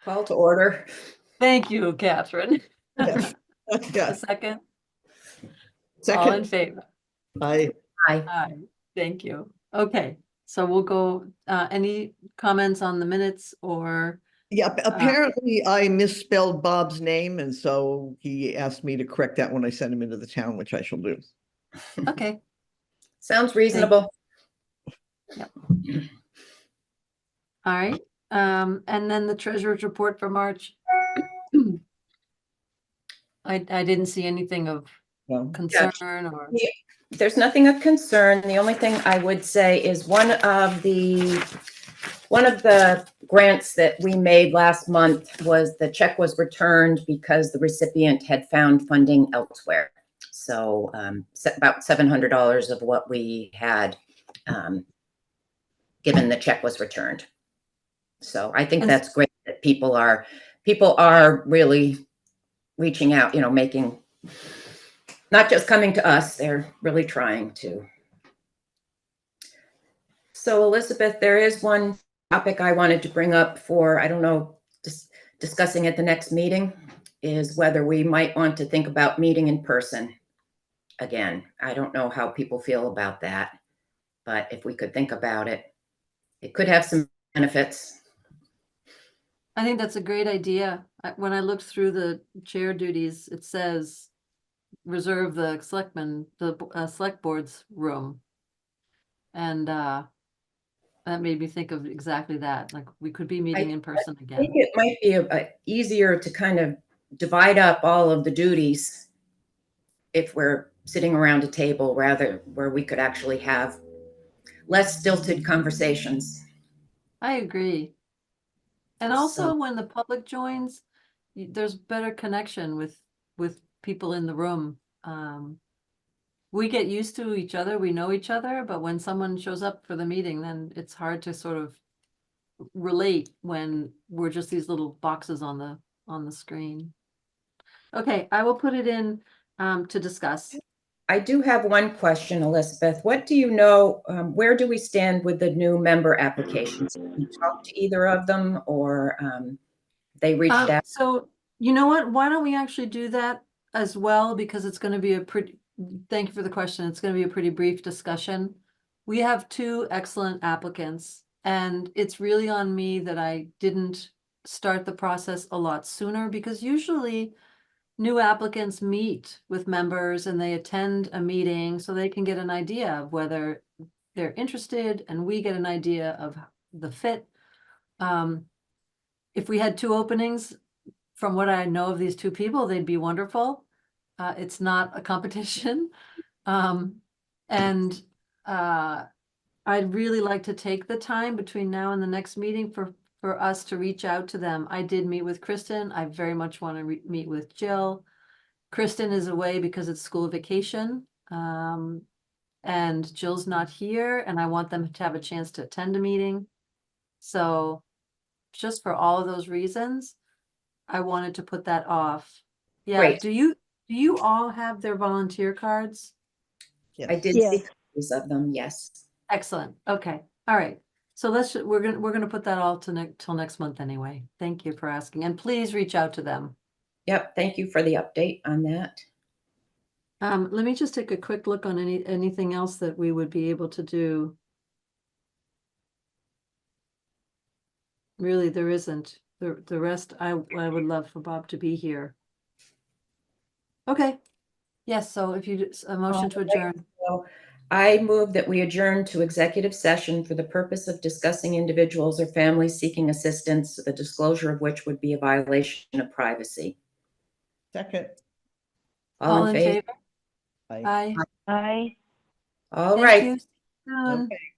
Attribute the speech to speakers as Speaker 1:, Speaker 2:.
Speaker 1: Call to order.
Speaker 2: Thank you, Catherine.
Speaker 3: Yeah.
Speaker 2: A second? All
Speaker 3: Second.
Speaker 2: in favor?
Speaker 3: Aye.
Speaker 1: Aye.
Speaker 2: Aye. Thank you. Okay, so we'll go, any comments on the minutes or,
Speaker 3: Yeah, apparently I misspelled Bob's name, and so he asked me to correct that when I sent him into the town, which I shall do.
Speaker 2: okay,
Speaker 1: Sounds reasonable.
Speaker 2: all right. And then the treasurer's report for March. I didn't see anything of
Speaker 3: No.
Speaker 2: concern or,
Speaker 1: There's nothing of concern. The only thing I would say is one of the grants that we made last month was the check was returned because the recipient had found funding elsewhere. So about $700 of what we had given the check was returned. So I think that's great that people are really reaching out, making, not just coming to us, they're really trying to. So Elizabeth, there is one topic I wanted to bring up for, I don't know, discussing at the next meeting, is whether we might want to think about meeting in person again. I don't know how people feel about that, but if we could think about it, it could have some benefits.
Speaker 2: I think that's a great idea. When I looked through the chair duties, it says reserve the select board's room. And that made me think of exactly that. Like we could be meeting in person
Speaker 1: I
Speaker 2: again.
Speaker 1: think it might be easier to kind of divide up all of the duties if we're sitting around a table, rather where we could actually have less stilted conversations.
Speaker 2: I agree. And also when the public joins, there's better connection with people in the room. We get used to each other, we know each other, but when someone shows up for the meeting, then it's hard to sort of relate when we're just these little boxes on the screen. Okay, I will put it in to discuss.
Speaker 1: I do have one question, Elizabeth. What do you know, where do we stand with the new member applications? Have you talked to either of them, or they reached out?
Speaker 2: So you know what? Why don't we actually do that as well? Because it's going to be thank you for the question. It's going to be a pretty brief discussion. We have two excellent applicants, and it's really on me that I didn't start the process a lot sooner, because usually new applicants meet with members and they attend a meeting so they can get an idea of whether they're interested, and we get an idea of the fit. If we had two openings, from what I know of these two people, they'd be wonderful. It's not a competition. And I'd really like to take the time between now and the next meeting for us to reach out to them. I did meet with Kristen. I very much want to meet with Jill. Kristen is away because it's school vacation. And Jill's not here, and I want them to have a chance to attend a meeting. So just for all of those reasons, I wanted to put that off. Yeah.
Speaker 1: Great.
Speaker 2: Do you all have their volunteer cards?
Speaker 3: Yes.
Speaker 1: I did see copies of them, yes.
Speaker 2: Excellent. Okay. All right. So we're gonna put that all till next month anyway. Thank you for asking, and please reach out to them.
Speaker 1: Yep, thank you for the update on that.
Speaker 2: Let me just take a quick look on anything else that we would be able to do. Really, there isn't. The rest, I would love for Bob to be here. Okay. Yes, so if you a motion to adjourn.
Speaker 1: So I move that we adjourn to executive session for the purpose of discussing individuals or families seeking assistance, the disclosure of which would be a violation of privacy.
Speaker 3: Second.
Speaker 1: All in favor?
Speaker 3: Aye.
Speaker 2: Aye.
Speaker 4: Aye.
Speaker 1: All
Speaker 2: Thank
Speaker 1: right.
Speaker 2: you.
Speaker 3: Okay.